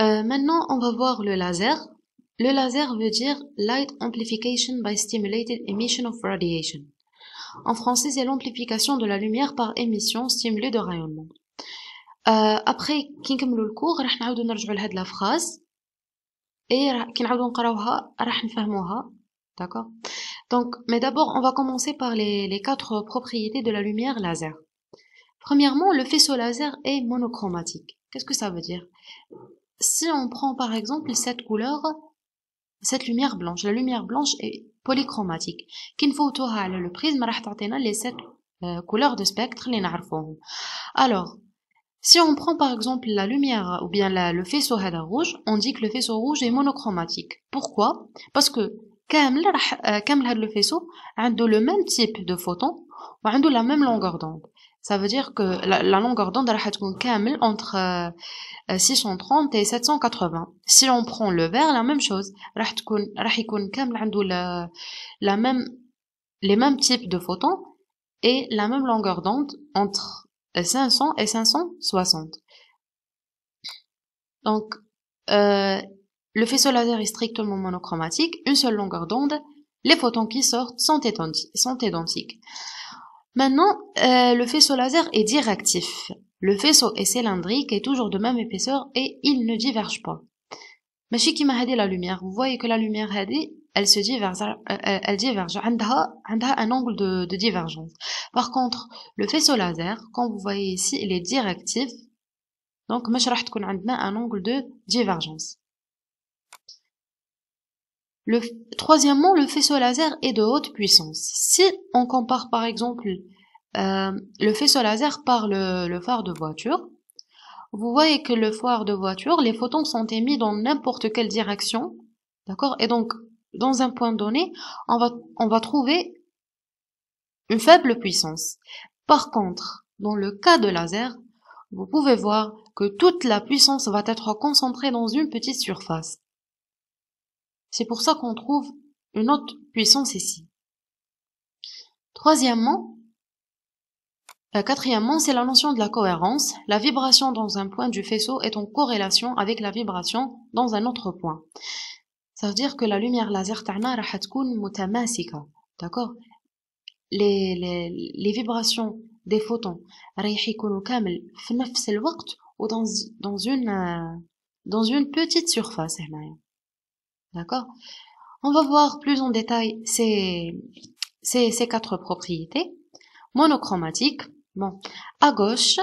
Maintenant, on va voir le laser. Le laser veut dire Light Amplification by Stimulated Emission of Radiation. En français, c'est l'amplification de la lumière par émission stimulée de rayonnement. Après, كي نكملوا الكور راح نعاودوا نرجعوا لهاد لا phrase et كي نعاودوا نقراوها راح نفهموها. D'accord? Donc, mais d'abord, on va commencer par les quatre propriétés de la lumière laser. Premièrement, le faisceau laser est monochromatique. Qu'est-ce que ça veut dire? Si on prend par exemple cette couleur, cette lumière blanche, la lumière blanche est polychromatique. Qui نفوتوها على le prisme راح تعطينا les 7 couleurs de spectre اللي نعرفوهم. Alors, si on prend par exemple la lumière ou bien le faisceau هذا rouge, on dit que le faisceau rouge est monochromatique. Pourquoi? Parce que كامل هذا le faisceau عنده le même type de photon وعنده la même longueur d'onde. Ça veut dire que la longueur d'onde راح تكون كامل entre 630 et 780. Si on prend le vert, la même chose. راح يكون كامل عنده les mêmes types de photons et la même longueur d'onde entre 500 et 560. Donc, le faisceau laser est strictement monochromatique, une seule longueur d'onde, les photons qui sortent sont identiques. Maintenant, le faisceau laser est directif. Le faisceau est cylindrique et toujours de même épaisseur et il ne diverge pas. ماشي كيما هذه la lumière. Vous voyez que la lumière هذه, elle diverge. عندها un angle de divergence. Par contre, le faisceau laser, quand vous voyez ici, il est directif. Donc, مش راح تكون عندنا un angle de divergence. Troisièmement, le faisceau laser est de haute puissance. Si on compare par exemple le faisceau laser par le phare de voiture, vous voyez que le phare de voiture, les photons sont émis dans n'importe quelle direction, d'accord? Et donc, dans un point donné, on va trouver une faible puissance. Par contre, dans le cas de laser, vous pouvez voir que toute la puissance va être concentrée dans une petite surface. C'est pour ça qu'on trouve une haute puissance ici. Quatrièmement, c'est la notion de la cohérence. La vibration dans un point du faisceau est en corrélation avec la vibration dans un autre point. Ça veut dire que la lumière laser تاعنا راح تكون متماسكة. D'accord? Les vibrations des photons رايح يكونوا كامل في نفس الوقت ou dans une petite surface هنايا. D'accord? On va voir plus en détail ces quatre propriétés. Monochromatique. Bon, à gauche,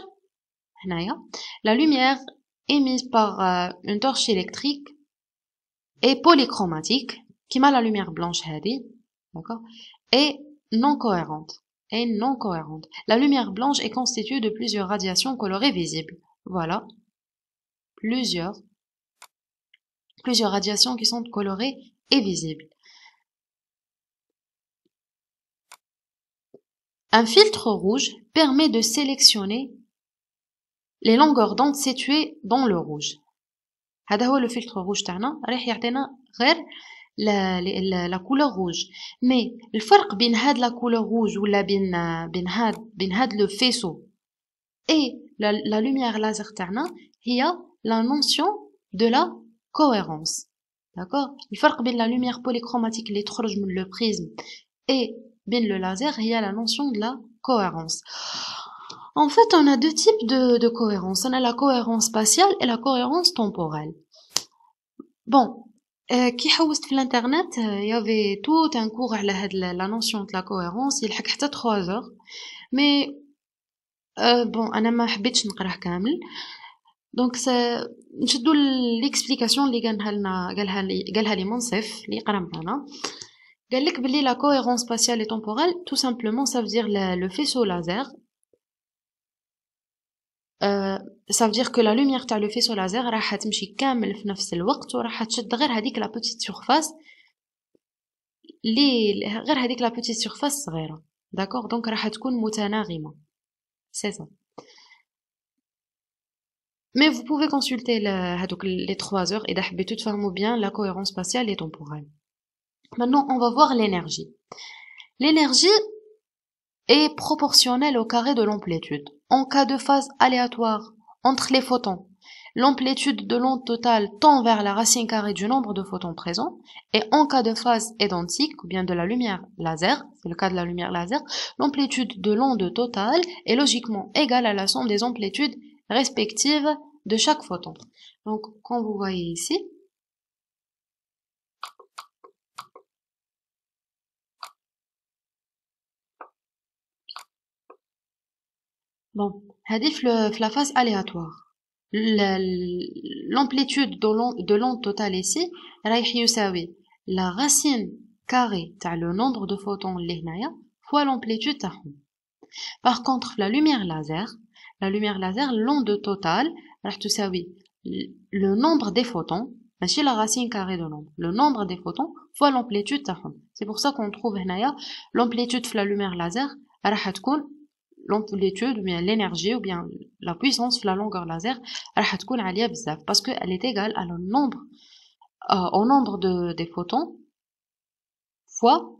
la lumière émise par une torche électrique est polychromatique, qui m'a la lumière blanche, d'accord, et non cohérente. La lumière blanche est constituée de plusieurs radiations colorées visibles. Voilà, plusieurs radiations qui sont colorées et visibles. Un filtre rouge permet de sélectionner les longueurs d'onde situées dans le rouge. هذا هو le filtre rouge تاعنا راح يعطينا غير la couleur rouge. Mais الفرق بين هاد la couleur rouge ولا بين هاد le faisceau et la lumière laser تاعنا هي la notion de la cohérence. D'accord? الفرق بين la lumière polychromatique اللي تخرج من le prisme et bien le laser, il y a la notion de la cohérence. En fait, on a deux types de cohérence. On a la cohérence spatiale et la cohérence temporelle. Bon, qui حوست في l'internet, il y avait tout un cours على هاد la notion de la cohérence, يلحق حتى 3 heures. Mais bon, أنا ما حبيتش نقراه كامل. Donc نشدو l'explication اللي قالها لي منصف اللي يقرا معنا. قال لك بلي la cohérence spatiale et temporelle, tout simplement, ça veut dire le faisceau laser. Ça veut dire que la lumière تاع le faisceau laser راح تمشي كامل في نفس الوقت وراح تشد غير هذيك la petite surface غير هذيك la petite surface صغيرة. D'accord? Donc راح تكون متناغمة. C'est ça. Mais vous pouvez consulter les 3 heures إذا حبيتوا تفهموا bien la cohérence spatiale et temporelle. Maintenant, on va voir l'énergie. L'énergie est proportionnelle au carré de l'amplitude. En cas de phase aléatoire entre les photons l'amplitude de l'onde totale tend vers la racine carrée du nombre de photons présents, et en cas de phase identique, ou bien de la lumière laser, c'est le cas de la lumière laser, l'amplitude de l'onde totale est logiquement égale à la somme des amplitudes respectives de chaque photon. Donc, comme vous voyez ici, bon, hadif la phase aléatoire. L'amplitude de l'onde totale ici, la racine carrée le nombre de photons fois l'amplitude تاعهم. Par contre, la lumière laser, l'onde totale, le nombre des photons, ماشي la racine carrée de l'onde, le nombre des photons fois l'amplitude تاعهم. C'est pour ça qu'on trouve l'amplitude de la lumière laser, راح تكون l'amplitude ou bien l'énergie ou bien la puissance de la longueur laser راح تكون عالية بزاف parce que elle est égale à au nombre des photons fois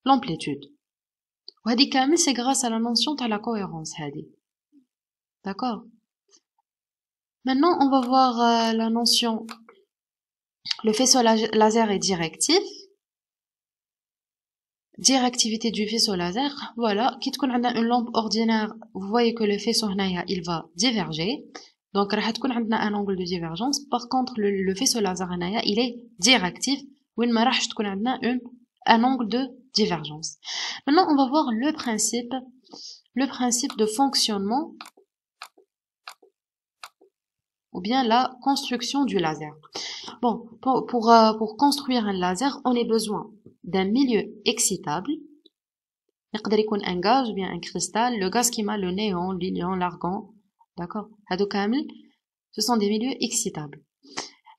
l'amplitude. وهذه كامل c'est grâce à la notion de la cohérence هذه. D'accord? Maintenant on va voir la notion. Le faisceau laser est directif. Directivité du faisceau laser, voilà, quitte qu'on a une lampe ordinaire, vous voyez que le faisceau il va diverger, donc on a un angle de divergence. Par contre, le faisceau laser il est directif, où il a un angle de divergence. Maintenant, on va voir le principe de fonctionnement ou bien la construction du laser. Bon, pour construire un laser, on a besoin d'un milieu excitable. يقدر يكون un gaz ou bien un cristal, le gaz qui m'a le néon, l'hélium, l'argon, d'accord, هادو كامل ce sont des milieux excitables.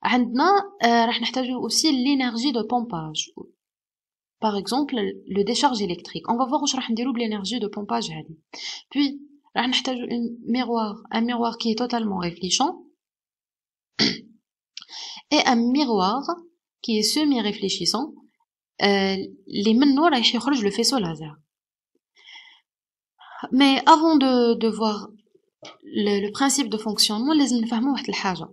عندنا راح نحتاجو aussi l'énergie de pompage. Par exemple, le décharge électrique. On va voir واش راح نديرو بl'énergie de pompage هذه. Puis راح نحتاجو un miroir qui est totalement réfléchissant et un miroir qui est semi-réfléchissant. Les منه رايح يخرج le faisceau laser. Mais avant de voir le principe de fonctionnement, لازم نفهموا واحد الحاجة.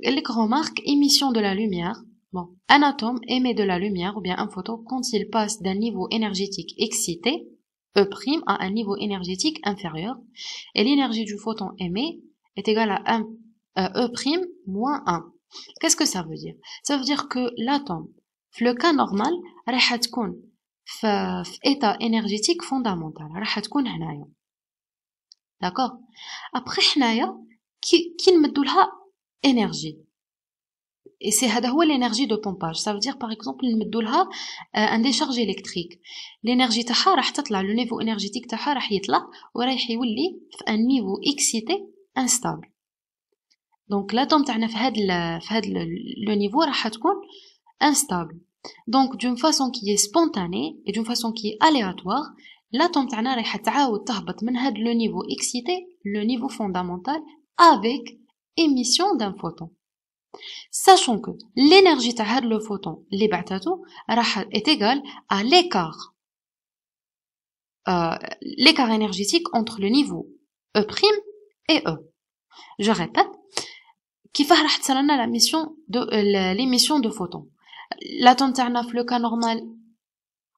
اللي remarque émission de la lumière. Bon, un atome émet de la lumière ou bien un photon quand il passe d'un niveau énergétique excité, E' à un niveau énergétique inférieur, et l'énergie du photon émis est égale à E' moins 1. Qu'est-ce que ça veut dire? Ça veut dire que l'atome, في le cas normal, راح تكون في état énergétique fondamental. راح تكون هنايا. D'accord? Après حنايا كي نمدو لها énergie. Et c'est هذا هو l'énergie de pompage. Ça veut dire par exemple نمدو لها un décharge électrique. L'énergie تاعها راح تطلع, le niveau énergétique تاعها راح يطلع وراح يولي في un niveau excité instable. Donc l'atome تاعنا في هاد le niveau راح تكون instable. Donc d'une façon qui est spontanée et d'une façon qui est aléatoire, l'atome تاعنا راح تعاود تهبط من هاد le niveau excité, le niveau fondamental, avec émission d'un photon. Sachant que l'énergie تاع هاد le photon اللي بعثته راح est égale à l'écart énergétique entre le niveau E' et E. Je répète, كيفاه راح تصير لنا l'émission de photons. L'atome تاعنا في le cas normal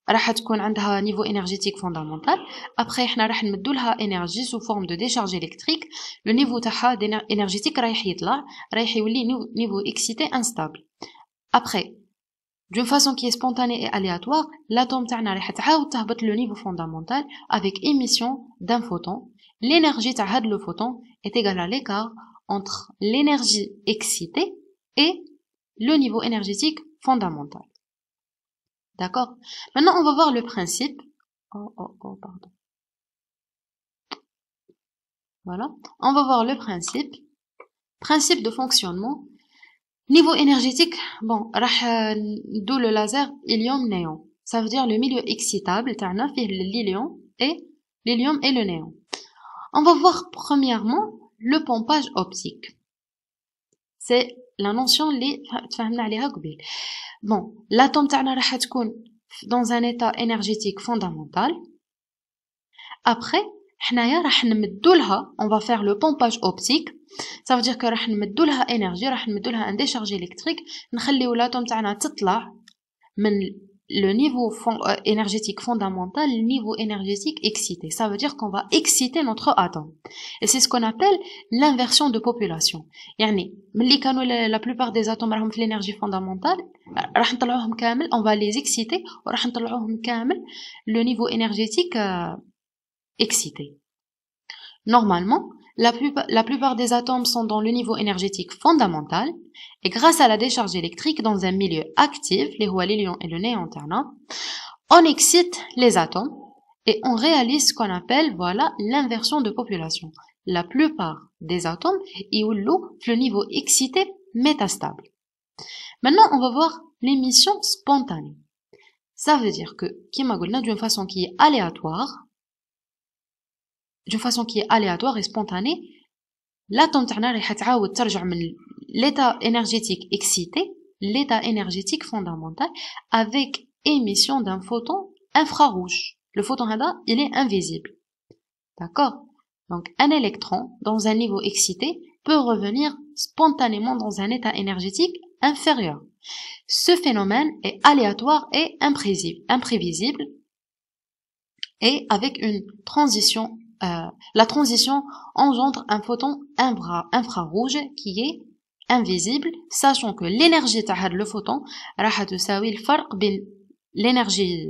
راح تكون عندها niveau énergétique fondamental. Après احنا راح نمدو لها énergie sous forme de décharge électrique. Le niveau تاعها énergétique رايح يطلع, رايح يولي niveau excité instable. Après, d'une façon qui est spontanée et aléatoire, l'atome تاعنا راح تعاود تهبط le niveau fondamental avec émission d'un photon. L'énergie تاع هاد le photon est égale à l'écart entre l'énergie excitée et le niveau énergétique fondamental. D'accord? Maintenant, on va voir le principe. Pardon. Voilà. On va voir le principe. Principe de fonctionnement. Niveau énergétique, bon, d'où le laser hélium-néon. Ça veut dire le milieu excitable, t'as l'hélium et le néon. On va voir premièrement le pompage optique. C'est la notion اللي تفهمنا عليها قبل. Bon, l'atome تاعنا راح تكون dans un état énergétique fondamental. Après, حنايا راح نمدو لها on va faire le pompage optique. Ça veut dire que راح نمدو لها énergie, راح نمدو لها un décharge électrique, نخليو l'atome تاعنا تطلع من le niveau énergétique fondamental, le niveau énergétique excité. Ça veut dire qu'on va exciter notre atome. Et c'est ce qu'on appelle l'inversion de population. يعني ملي كانوا la plupart des atomes راهم في l'énergie fondamentale, راح نطلعوهم كامل, on va les exciter, وراح نطلعوهم كامل le niveau énergétique excité. Normalement, la plupart des atomes sont dans le niveau énergétique fondamental et grâce à la décharge électrique dans un milieu actif, les l'ion et le néant, on excite les atomes et on réalise ce qu'on appelle voilà l'inversion de population. La plupart des atomes ont le niveau excité métastable. Maintenant, on va voir l'émission spontanée. Ça veut dire que, d'une façon qui est aléatoire, et spontanée, l'atome تاعنا راح تعاود ترجع من l'état énergétique excité, l'état énergétique fondamental, avec émission d'un photon infrarouge. Le photon هذا, il est invisible. D'accord? Donc, un électron, dans un niveau excité, peut revenir spontanément dans un état énergétique inférieur. Ce phénomène est aléatoire et imprévisible, et avec une transition la transition engendre un photon infrarouge qui est invisible, sachant que l'énergie تاع le photon راح تساوي الفرق بين l'énergie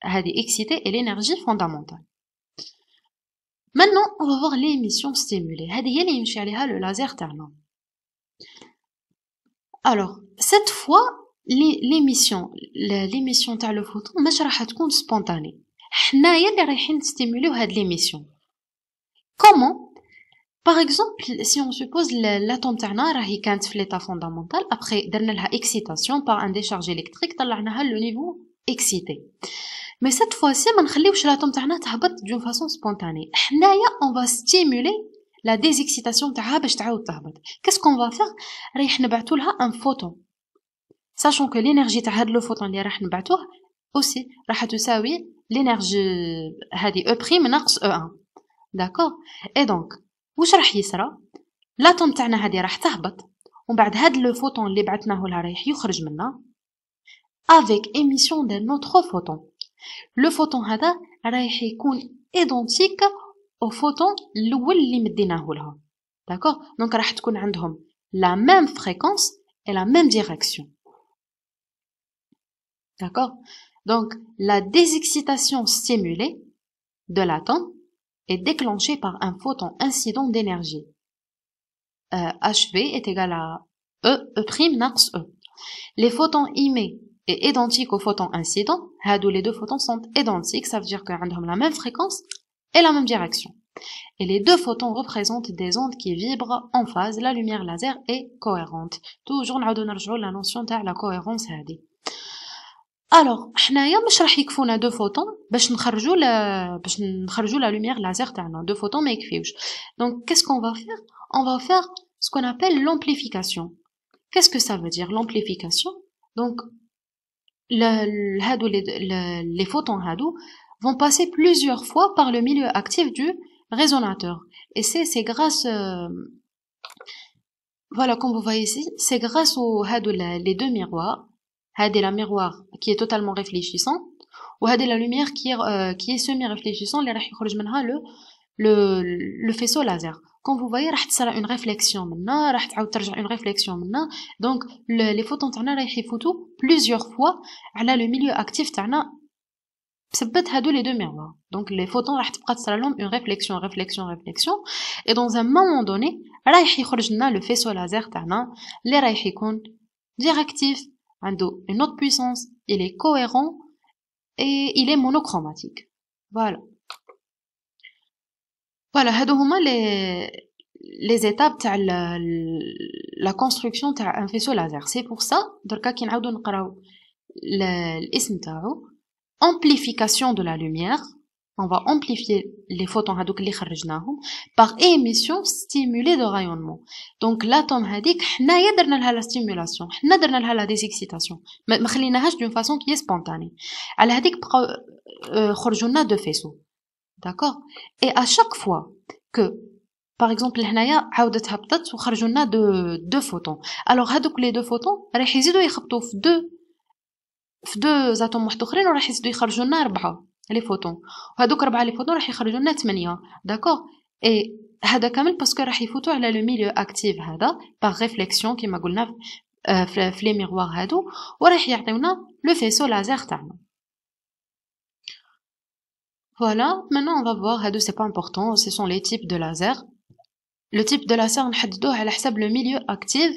هذه excitée et l'énergie fondamentale. Maintenant, on va voir l'émission stimulée. هذه هي اللي يمشي عليها le laser تاعنا. Alors, cette fois, l'émission تاع le photon مش راح تكون spontanée. حنايا اللي رايحين نستيموليو هاد l'émission. Comment? Par exemple, si on suppose l'atome تاعنا راهي كانت في l'état fondamental, après درنا لها excitation par un décharge électrique, طلعناها le niveau excité. Mais cette fois-ci, ما نخليوش l'atome تاعنا تهبط d'une façon spontanée. حنايا on va stimuler la désexcitation تاعها باش تعاود تهبط. Qu'est-ce qu'on va faire? رايح نبعثوا لها un photon. Sachant que l'énergie تاع هاد le photon اللي راح نبعثوه aussi راح تساوي l'énergie هذه E' ناقص E1. D'accord? Et donc, واش راح يصرى؟ l'atome تاعنا هذه راح تهبط ومن بعد هاد le photon اللي بعثناه لها رايح يخرج منها avec émission d'un autre photon. Le photon هذا رايح يكون identique au photon الأول اللي مديناه لها. D'accord? Donc راح تكون عندهم la même fréquence et la même direction. D'accord? Donc la désexcitation stimulée de l'atome est déclenchée par un photon incident d'énergie. HV est égal à E' ناقص E. Les photons émis est identique aux photons incidents. Les deux photons sont identiques, ça veut dire qu'ils ont la même fréquence et la même direction. Et les deux photons représentent des ondes qui vibrent en phase. La lumière laser est cohérente. Toujours, on a la notion de la cohérence. Alors, حنايا مش راح يكفونا deux photons باش نخرجوا la lumière laser تاعنا. Deux photons ما يكفيوش. Donc, qu'est-ce qu'on va faire? On va faire ce qu'on appelle l'amplification. Qu'est-ce que ça veut dire, l'amplification? Donc, les photons vont passer plusieurs fois par le milieu actif du résonateur. Et c'est grâce, voilà, comme vous voyez ici, c'est grâce aux les deux miroirs. La miroir qui est totalement réfléchissant, ou la lumière qui est semi-réfléchissant, اللي راح يخرج منها le faisceau laser. Quand vous voyez, راح تصير une réflexion منها, راح تعاود ترجع une réflexion منها. Donc les photons تاعنا راح يفوتوا plusieurs fois على le milieu actif تاعنا بسبب هادو les deux miroirs. Donc les photons راح تبقى تصير لهم une réflexion et dans un moment donné راح يخرج لنا le faisceau laser تاعنا اللي راح يكون directif, عنده une autre puissance, il est cohérent et il est monochromatique. Voilà, هادو هما les étapes تاع la construction تاع un faisceau laser. C'est pour ça دركا كي نعاودو نقراو الاسم تاعو amplification de la lumière. On va amplifier les photons هادوك اللي خرجناهم par émission stimulée de rayonnement. Donc l'atome هذيك حنايا درنا لها la stimulation, حنا درنا لها la désexcitation, ما خليناهاش d'une façon qui est spontanée. على هذيك بقاو خرجوا لنا deux faisceaux. d'accord. Et à chaque fois que par exemple هنايا عاودت هبطت وخرجوا لنا دو فوتون. alors هذوك لي دو فوتون راح يزيدوا يخبطوا في دو زاتوم واحد اخرين وراح يزيدوا يخرجوا لنا 4 لي فوتون، وهذوك 4 لي فوتون راح يخرجوا لنا 8 داكور. اي هذا كامل باسكو راح يفوتوا على لو ميليو اكتيف هذا باغ ريفليكسيون كيما قلنا في لي ميغوار هادو، وراح يعطيونا لو فيسو لازير تاعنا. Voilà, maintenant on va voir, c'est pas important, ce sont les types de laser. Le type de laser نحددوه على حسب le milieu actif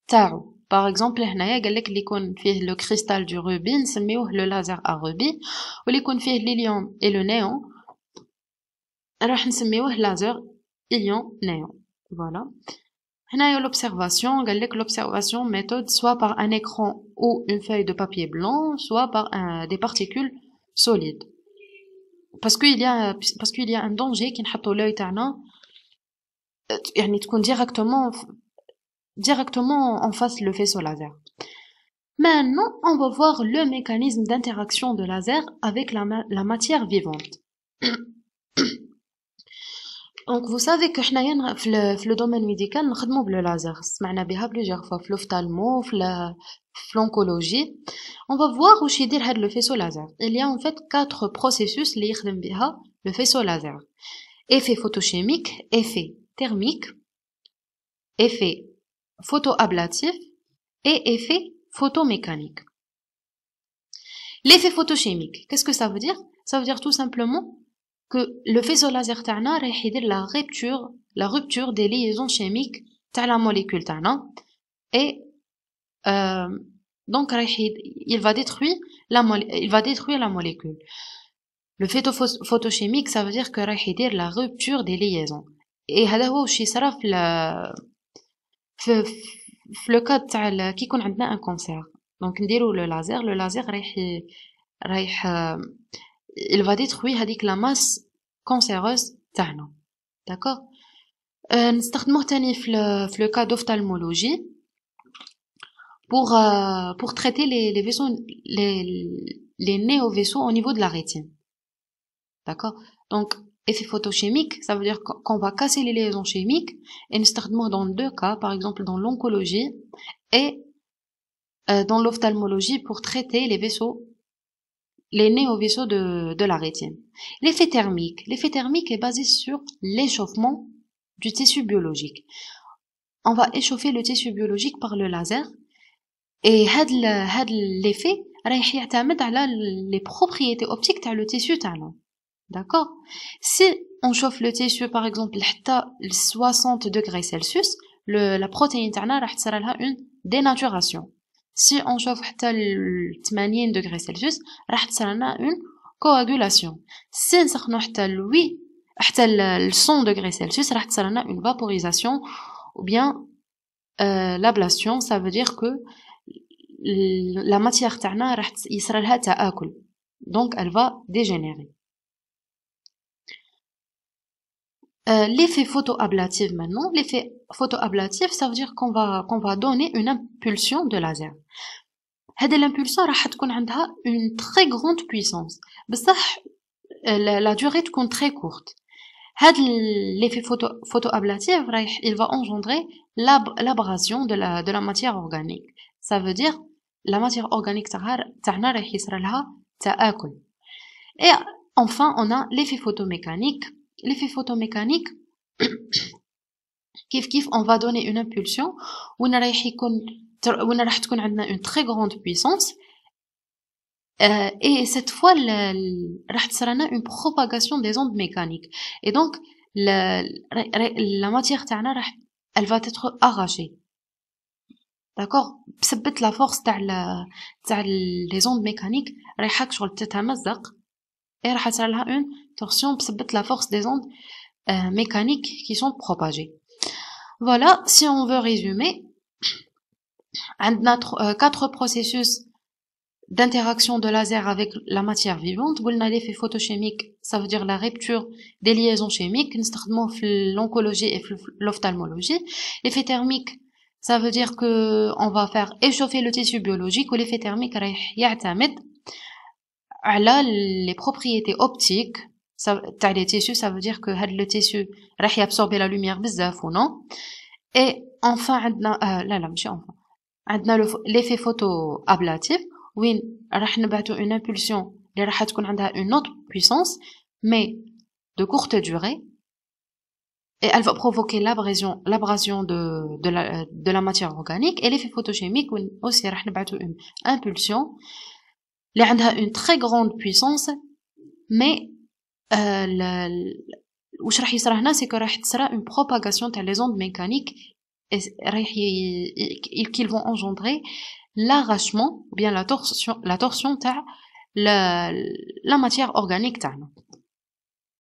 تاعو. Par exemple هنايا قالك اللي يكون فيه le cristal du rubis نسميوه le laser à rubis، واللي يكون فيه l'hélium et le néon راح نسميوه laser hélium néon. Voilà. هنايا l'observation قالك l'observation méthode soit par un écran ou une feuille de papier blanc, soit par des particules solides. Parce qu'il y a un danger qui نحطوا l'œil تاعنا يعني تكون directement en face le faisceau laser. Maintenant, on va voir le mécanisme d'interaction de laser avec la matière vivante. Donc, vous savez que في le domaine médical نخدموا بلو laser. سمعنا بها plusieurs fois في l'ophtalmo, في l'oncologie. On va voir où يدير هذا le faisceau laser. Il y a en fait 4 processus اللي يخدم بها le faisceau laser. Effet photochimique, effet thermique, effet photoablatif et effet photomécanique. L'effet photochimique, qu'est-ce que ça veut dire? Ça veut dire tout simplement que le faisceau laser تاعنا راح يدير la rupture des liaisons chimiques تاع la molécule تاعنا et donc il va détruire la molécule. Le fait photochimique, ça veut dire que راح يدير la rupture des liaisons. Et هذا هو واش يصرا في لو كاد تاع كي يكون عندنا ان كونسير. دونك نديرو لو لازر رايح il va détruire هذيك لا ماس كونسيروز تاعنا داكور. نستخدموه تاني في لو كاد اوفtalmologie pour traiter les vaisseaux les néovaisseaux au niveau de la rétine, d'accord. Donc effet photochimique, ça veut dire qu'on va casser les liaisons chimiques et nous dans 2 cas, par exemple dans l'oncologie et dans l'ophtalmologie pour traiter les néovaisseaux de la rétine. L'effet thermique est basé sur l'échauffement du tissu biologique. On va échauffer le tissu biologique par le laser et l'effet رايح يعتمد على les propriétés optiques تاع le tissu تاعنا. D'accord. Si on chauffe le tissu par exemple حتى 60 degrés Celsius, la protéine تاعنا راح تصير لها une dénaturation. Si on chauffe حتى 80 degrés Celsius راح تصير لنا une coagulation. Si نسخنو حتى 100 degrés Celsius راح تصير لنا une vaporisation ou bien l'ablation. Ça veut dire que la matière تاعنا راح يصير لها تآكل, donc elle va dégénérer. L'effet photoablatif maintenant. L'effet photoablatif, ça veut dire qu'on va donner une impulsion de laser. هذه l'impulsion راح تكون عندها une très grande puissance. بصح la durée تكون très courte. هذا l'effet photoablatif il va engendrer l'abrasion de la matière organique. Ça veut dire la matière organique تاعنا راح يصير لها تآكل. Et enfin on a l'effet photomécanique. L'effet photomécanique, on va donner une impulsion où راح تكون عندنا une très grande puissance et cette fois راح تصير لنا une propagation des ondes mécaniques et donc la matière تاعنا elle va être arrachée, d'accord. بسبب la force تاع les ondes mécaniques رايحة شغل تتمزق et راح تصير لها une torsion بسبب la force des ondes mécaniques qui sont propagées. Voilà, si on veut résumer, on a 4 processus d'interaction de laser avec la matière vivante. On a l'effet photochimique, ça veut dire la rupture des liaisons chimiques, نستخدموه في l'oncologie et l'ophtalmologie. L'effet thermique, ça veut dire que on va faire échauffer le tissu biologique, ou l'effet thermique رايح يعتمد على les propriétés optiques تاع les tissus, ça veut dire que هاد le tissu راح يابسوربي la lumière بزاف ou non. Et enfin عندنا لا ماشي enfin عندنا l'effet photoablatif وين راح نبعثوا une impulsion اللي راح تكون عندها une autre puissance mais de courte durée et elle va provoquer l'abrasion de la matière organique. Et l'effet photochimique aussi راح نبعثوا une impulsion اللي عندها une très grande puissance mais واش راح يصرى هنا c'est que راح تصرى une propagation تاع les ondes mécaniques et qu'ils vont engendrer l'arrachement ou bien la torsion تاع la matière organique تاعنا.